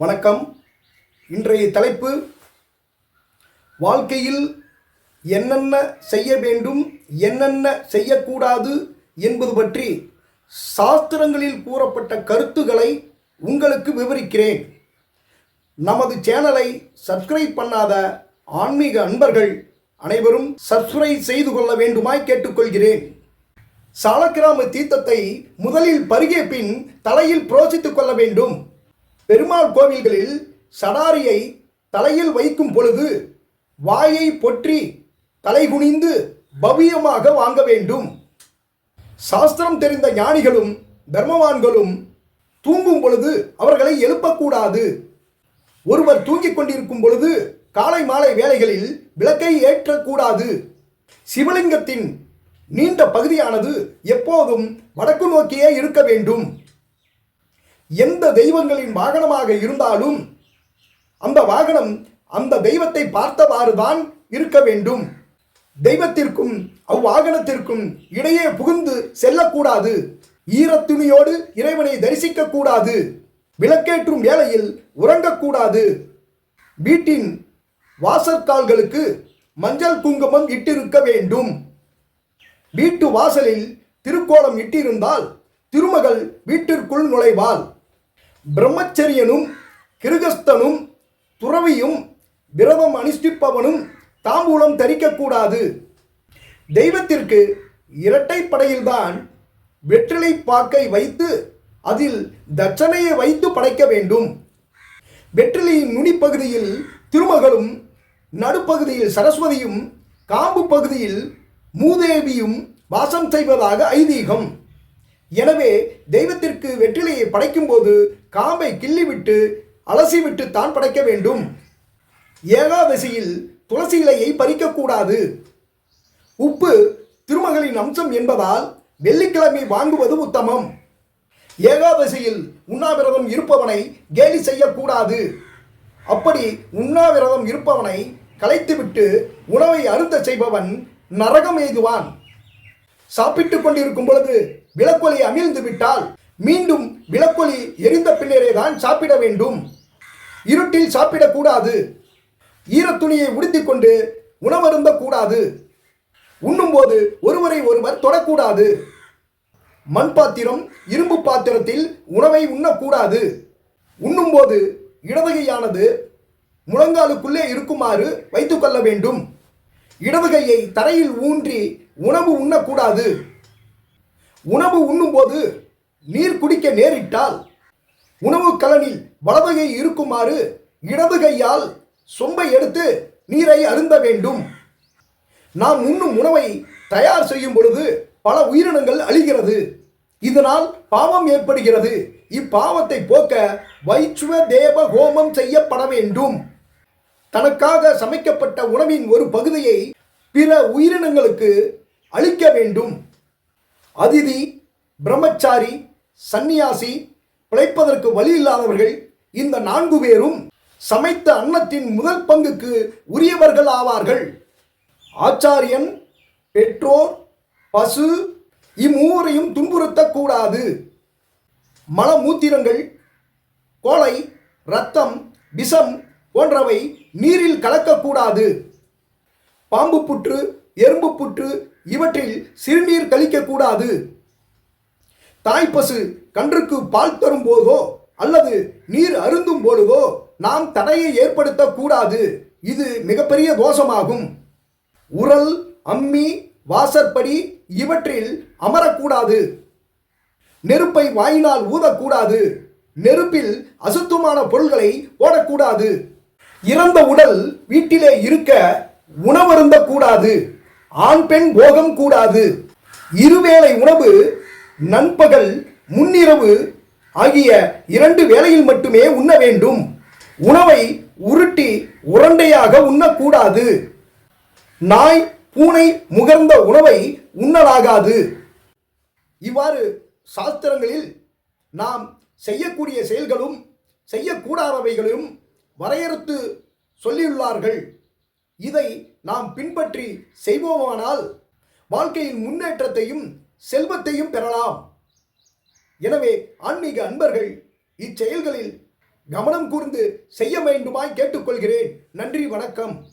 வணக்கம். இன்றைய தலைப்பு, வாழ்க்கையில் என்னென்ன செய்ய வேண்டும், என்னென்ன செய்யக்கூடாது என்பது பற்றி சாஸ்திரங்களில் கூறப்பட்ட கருத்துக்களை உங்களுக்கு விவரிக்கிறேன். நமது சேனலை சப்ஸ்கிரைப் பண்ணாத ஆன்மீக அன்பர்கள் அனைவரும் சப்ஸ்கிரைப் செய்து கொள்ள வேண்டுமாய் கேட்டுக்கொள்கிறேன். சாலக்கிராம தீர்த்தத்தை முதலில் பருகிய பின் தலையில் புரோசித்துக் கொள்ள வேண்டும். பெருமாள் கோவில்களில் சடாரியை தலையில் வைக்கும் பொழுது வாயை பொற்றி தலைகுனிந்து பவ்யமாக வாங்க வேண்டும். சாஸ்திரம் தெரிந்த ஞானிகளும் தர்மவான்களும் தூங்கும் பொழுது அவர்களை எழுப்பக்கூடாது. ஒருவர் தூங்கிக் கொண்டிருக்கும் பொழுது காலை மாலை வேளைகளில் விளக்கை ஏற்றக்கூடாது. சிவலிங்கத்தின் நீண்ட பகுதியானது எப்போதும் வடக்கு நோக்கியே இருக்க வேண்டும். எந்த தெய்வங்களின் வாகனமாக இருந்தாலும் அந்த வாகனம் அந்த தெய்வத்தை பார்த்தவாறுதான் இருக்க வேண்டும். தெய்வத்திற்கும் அவ்வாகனத்திற்கும் இடையே புகுந்து செல்லக்கூடாது. ஈரத்துணியோடு இறைவனை தரிசிக்க கூடாது. விளக்கேற்றும் வேளையில் உறங்கக்கூடாது. வீட்டின் வாசற்கால்களுக்கு மஞ்சள் குங்குமம் இட்டிருக்க வேண்டும். வீட்டு வாசலில் திருக்கோலம் இட்டிருந்தால் திருமகள் வீட்டிற்குள் நுழைவாள். பிரம்மச்சரியனும் கிருகஸ்தனும் துறவியும் விரதம் அனுஷ்டிப்பவனும் தாம்பூலம் தரிக்கக்கூடாது. தெய்வத்திற்கு இரட்டைப்படையில்தான் வெற்றிலை பாக்கை வைத்து அதில் தட்சணையை வைத்து படைக்க வேண்டும். வெற்றிலையின் நுனிப்பகுதியில் திருமகளும், நடுப்பகுதியில் சரஸ்வதியும், காம்பு பகுதியில் மூதேவியும் வாசம் செய்வதாக ஐதீகம். எனவே தெய்வத்திற்கு வெற்றிலையை படைக்கும் போது காம்பை கிள்ளிவிட்டு அலசிவிட்டு தான் படைக்க வேண்டும். ஏகாதசியில் துளசி இலையை பறிக்கக்கூடாது. உப்பு திருமகளின் அம்சம் என்பதால் வெள்ளிக்கிழமை வாங்குவது உத்தமம். ஏகாதசியில் உண்ணாவிரதம் இருப்பவனை கேலி செய்யக்கூடாது. அப்படி உண்ணாவிரதம் இருப்பவனை கலைத்துவிட்டு உணவை அருந்த செய்பவன் நரகம் எய்துவான். சாப்பிட்டு கொண்டிருக்கும் பொழுது விளக்கொலி அமிழ்ந்து விட்டால் மீண்டும் விளக்கொலி எரிந்த பின்னரே தான் சாப்பிட வேண்டும். இருட்டில் சாப்பிடக்கூடாது. ஈரத்துணியை உடுத்திக் கொண்டு உணவருந்த கூடாது. உண்ணும்போது ஒருவரை ஒருவர் தொடக்கூடாது. மண் பாத்திரம், இரும்பு பாத்திரத்தில் உணவை உண்ணக்கூடாது. உண்ணும்போது இடதுகையானது முழங்காலுக்குள்ளே இருக்குமாறு வைத்துக் கொள்ள வேண்டும். இடதுகையை தரையில் ஊன்றி உணவு உண்ணக்கூடாது. உணவு உண்ணும்போது நீர் குடிக்க நேரிட்டால் உணவு கலனில் வலதுகை இருக்குமாறு இடது கையால் சொம்பை எடுத்து நீரை அருந்த வேண்டும். நாம் உண்ணும் உணவை தயார் செய்யும் பொழுது பல உயிரினங்கள் அழிகிறது. இதனால் பாவம் ஏற்படுகிறது. இப்பாவத்தை போக்க வைச்சுவ தேவ ஹோமம் செய்யப்பட வேண்டும். தனக்காக சமைக்கப்பட்ட உணவின் ஒரு பகுதியை பிற உயிரினங்களுக்கு அளிக்க வேண்டும். அதிதி, பிரம்மச்சாரி, சந்நியாசி, பிழைப்பதற்கு வழி இல்லாதவர்கள், இந்த 4 பேரும் சமைத்த அன்னத்தின் முதல் பங்குக்கு உரியவர்கள் ஆவார்கள். ஆச்சாரியன், பெற்றோர், பசு இம்மூவரையும் துன்புறுத்தக்கூடாது. மலமூத்திரங்கள், கோலை, இரத்தம், விஷம் போன்றவை நீரில் கலக்கக்கூடாது. பாம்பு புற்று, எறும்பு புற்று இவற்றில் சிறுநீர் கழிக்கக்கூடாது. தாய்ப்பசு கன்றுக்கு பால் தரும் போதோ அல்லது நீர் அருந்தும் பொழுதோ நாம் தடையை ஏற்படுத்தக்கூடாது. இது மிகப்பெரிய தோஷமாகும். உரல், அம்மி, வாசற்படி இவற்றில் அமரக்கூடாது. நெருப்பை வாயினால் ஊதக்கூடாது. நெருப்பில் அசுத்தமான பொருள்களை போடக்கூடாது. இறந்த உடல் வீட்டிலே இருக்க உணவருந்த கூடாது. ஆண் பெண் போகம் கூடாது. இருவேளை உணவு நண்பகல், முன்னிரவு ஆகிய 2 வேளையில் மட்டுமே உண்ண வேண்டும். உணவை உருட்டி உருண்டையாக உண்ணக்கூடாது. நாய், பூனை முகர்ந்த உணவை உண்ணலாகாது. இவ்வாறு சாஸ்திரங்களில் நாம் செய்யக்கூடிய செயல்களும் செய்யக்கூடாதவைகளும் வரையறுத்து சொல்லியுள்ளார்கள். இதை நாம் பின்பற்றி செய்வோமானால் வாழ்க்கையில் முன்னேற்றத்தையும் செல்வத்தையும் பெறலாம். எனவே ஆன்மீக அன்பர்கள் இச்செயல்களில் கவனம் கூர்ந்து செய்ய வேண்டுமாய் கேட்டுக்கொள்கிறேன். நன்றி, வணக்கம்.